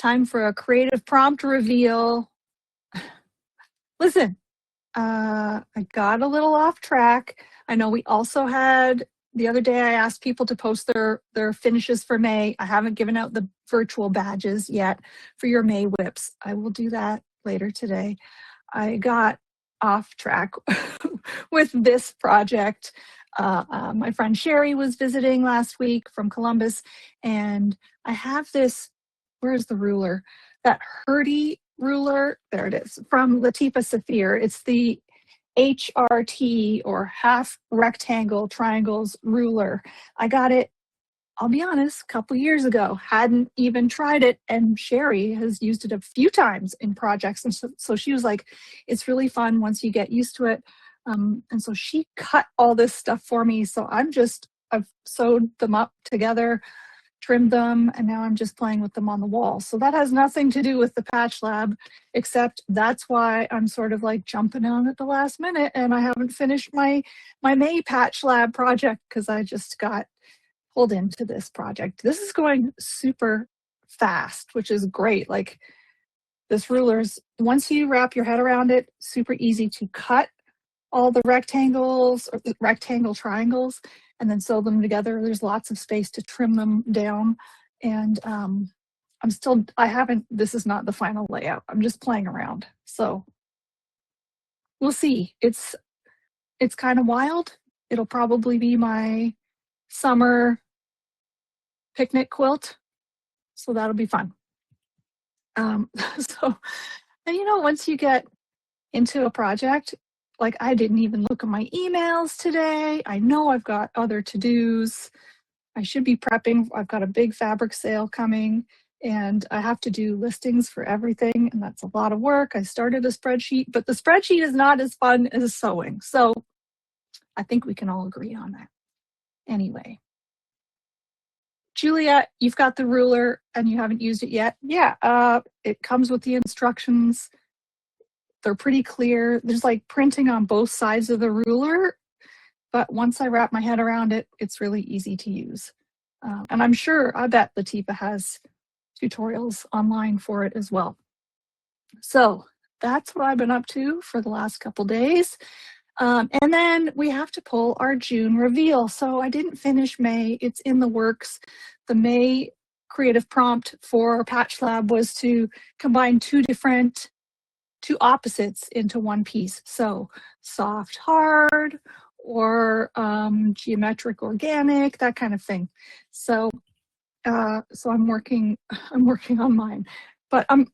time for a creative prompt reveal. Listen, I got a little off track. I know we also had, the other day I asked people to post their finishes for May. I haven't given out the virtual badges yet for your May whips. I will do that later today. I got off track with this project. My friend Sherry was visiting last week from Columbus, and I have this, where's the ruler? That Herty ruler, there it is, from Latifa Safir. It's the HRT, or half rectangle triangles ruler. I got it, I'll be honest, a couple years ago. Hadn't even tried it, and Sherry has used it a few times in projects, and so she was like, it's really fun once you get used to it. And so she cut all this stuff for me, so I've sewed them up together, trimmed them, and now I'm just playing with them on the wall. So that has nothing to do with the Patch Lab, except that's why I'm sort of like jumping on at the last minute, and I haven't finished my May Patch Lab project because I just got pulled into this project. This is going super fast, which is great. Like, this ruler's, once you wrap your head around it, super easy to cut all the rectangles or the rectangle triangles and then sew them together. There's lots of space to trim them down. And this is not the final layout. I'm just playing around. So we'll see. It's kind of wild. It'll probably be my summer picnic quilt. So that'll be fun. And once you get into a project, like, I didn't even look at my emails today. I know I've got other to-dos. I should be prepping. I've got a big fabric sale coming, and I have to do listings for everything, and that's a lot of work. I started a spreadsheet, but the spreadsheet is not as fun as sewing. So I think we can all agree on that. Anyway. Julia, you've got the ruler and you haven't used it yet. Yeah, it comes with the instructions. They're pretty clear. There's like printing on both sides of the ruler, but once I wrap my head around it, it's really easy to use. And I bet Latifa has tutorials online for it as well. So that's what I've been up to for the last couple days. And then we have to pull our June reveal. So I didn't finish May. It's in the works. The May creative prompt for Patch Lab was to combine two opposites into one piece. So soft, hard, or geometric, organic, that kind of thing. So I'm working on mine, but I'm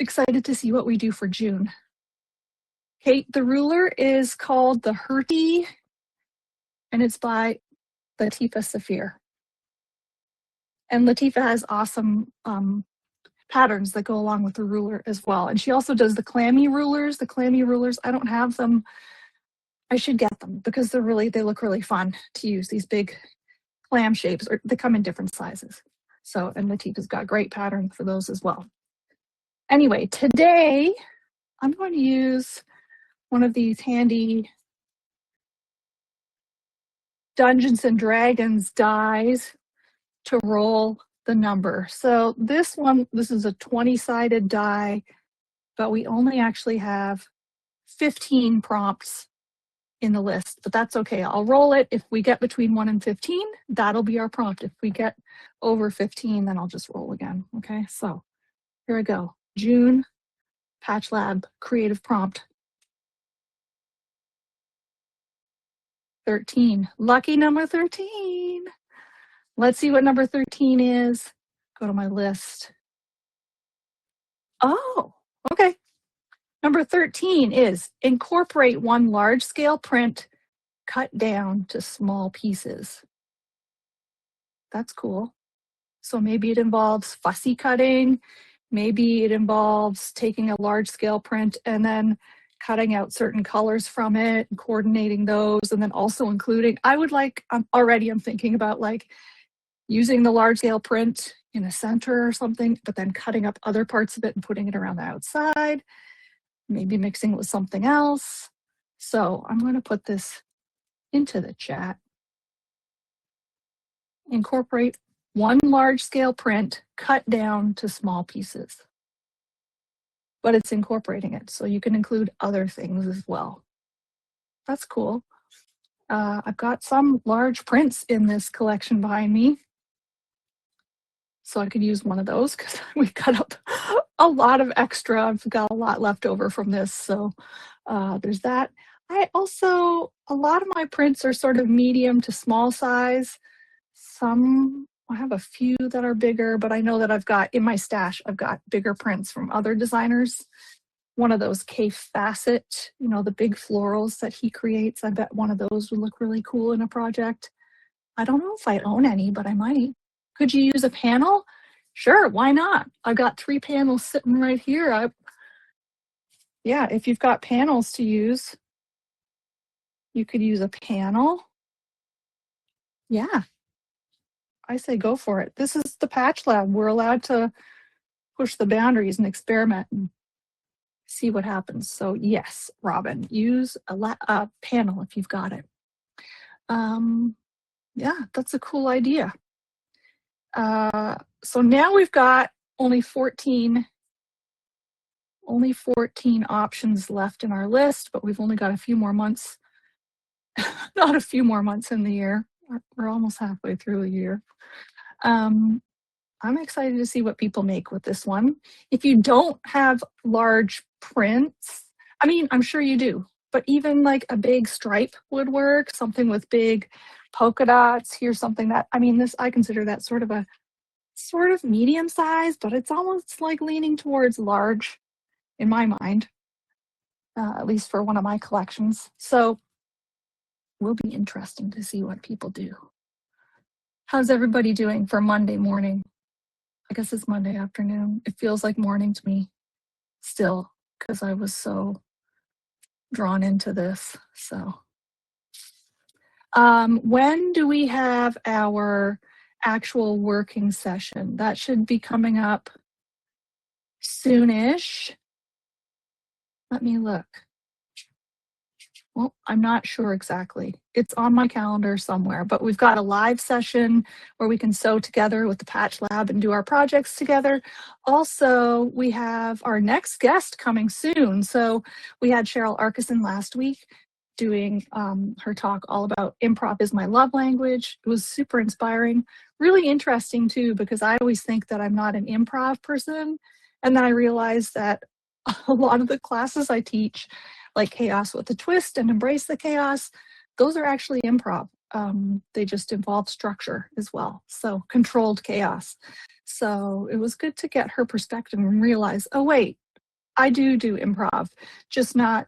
excited to see what we do for June. Kate, the ruler is called the Herty, and it's by Latifa Safir. And Latifa has awesome patterns that go along with the ruler as well. And she also does the clammy rulers. The clammy rulers, I don't have them. I should get them because they look really fun to use, these big clam shapes, or they come in different sizes. So, and Latifa's got great pattern for those as well. Anyway, today I'm going to use one of these handy Dungeons and Dragons dies to roll the number. So this is a 20-sided die, but we only actually have 15 prompts in the list, but that's okay. I'll roll it. If we get between 1 and 15, that'll be our prompt. If we get over 15, then I'll just roll again. Okay, so here I go. June Patch Lab creative prompt. 13. Lucky number 13. Let's see what number 13 is. Go to my list. Oh, okay. Number 13 is incorporate one large scale print cut down to small pieces. That's cool. So maybe it involves fussy cutting. Maybe it involves taking a large scale print and then cutting out certain colors from it and coordinating those, and then also including, I'm thinking about like using the large scale print in a center or something, but then cutting up other parts of it and putting it around the outside, maybe mixing it with something else. So I'm going to put this into the chat. Incorporate one large scale print cut down to small pieces. But it's incorporating it, so you can include other things as well. That's cool. I've got some large prints in this collection behind me, so I could use one of those because we've got up a lot of extra. I've got a lot left over from this, so there's that. A lot of my prints are sort of medium to small size. I have a few that are bigger, but I know that I've got in my stash, I've got bigger prints from other designers. One of those K Facet, the big florals that he creates. I bet one of those would look really cool in a project. I don't know if I own any, but I might. Could you use a panel? Sure, why not? I've got 3 panels sitting right here. Yeah, if you've got panels to use, you could use a panel. Yeah, I say go for it. This is the Patch Lab. We're allowed to push the boundaries and experiment and see what happens. So yes, Robin, use a panel if you've got it. Yeah, that's a cool idea. So now we've got only 14 options left in our list, but we've only got a few more months, not a few more months in the year. We're almost halfway through a year. I'm excited to see what people make with this one. If you don't have large prints, I'm sure you do, but even like a big stripe would work, something with big polka dots. Here's something that, I consider that sort of medium size, but it's almost like leaning towards large in my mind, at least for one of my collections. So will be interesting to see what people do. How's everybody doing for Monday morning? I guess it's Monday afternoon. It feels like morning to me still because I was so drawn into this. So when do we have our actual working session? That should be coming up soonish. Let me look. Well, I'm not sure exactly. It's on my calendar somewhere, but we've got a live session where we can sew together with the Patch Lab and do our projects together. Also, we have our next guest coming soon. So we had Cheryl Arkison last week doing her talk all about improv is my love language. It was super inspiring, really interesting too, because I always think that I'm not an improv person. And then I realized that a lot of the classes I teach, like Chaos with a Twist and Embrace the Chaos, those are actually improv. They just involve structure as well. So controlled chaos. So it was good to get her perspective and realize, oh wait, I do improv, just not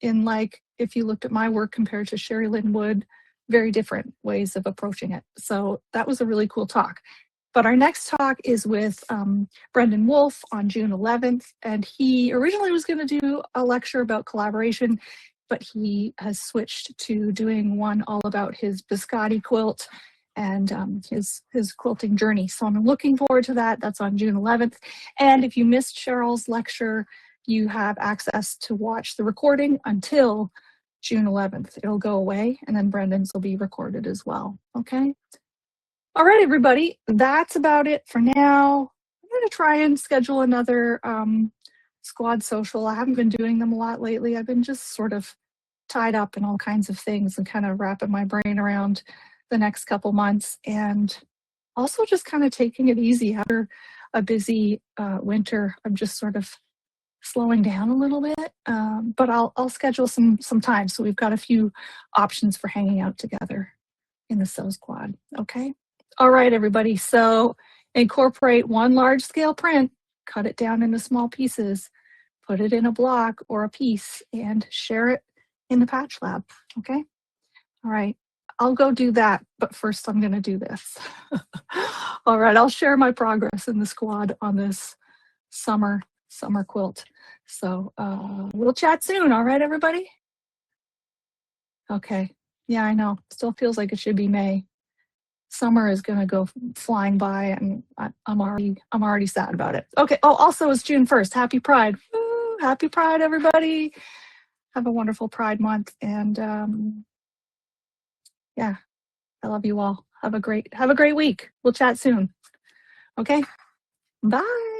in like, if you looked at my work compared to Sherry Lynn Wood, very different ways of approaching it. So that was a really cool talk. But our next talk is with Brendan Wolfe on June 11th. And he originally was going to do a lecture about collaboration, but he has switched to doing one all about his biscotti quilt and his quilting journey. So I'm looking forward to that. That's on June 11th. And if you missed Cheryl's lecture, you have access to watch the recording until June 11th. It'll go away, and then Brendan's will be recorded as well. Okay? All right, everybody, that's about it for now. I'm going to try and schedule another squad social. I haven't been doing them a lot lately. I've been just sort of tied up in all kinds of things and kind of wrapping my brain around the next couple months, and also just kind of taking it easy after a busy winter. I'm just sort of slowing down a little bit, but I'll schedule some time. So we've got a few options for hanging out together in the Sew Squad. Okay. All right, everybody. So incorporate one large scale print, cut it down into small pieces, put it in a block or a piece, and share it in the Patch Lab. Okay. All right. I'll go do that, but first I'm going to do this. All right. I'll share my progress in the squad on this summer quilt. So we'll chat soon. All right, everybody? Okay. Yeah, I know. Still feels like it should be May. Summer is going to go flying by, and I'm already sad about it. Okay. Oh, also it's June 1st. Happy Pride. Woo, happy Pride, everybody. Have a wonderful Pride month. And yeah, I love you all. Have a great week. We'll chat soon. Okay. Bye.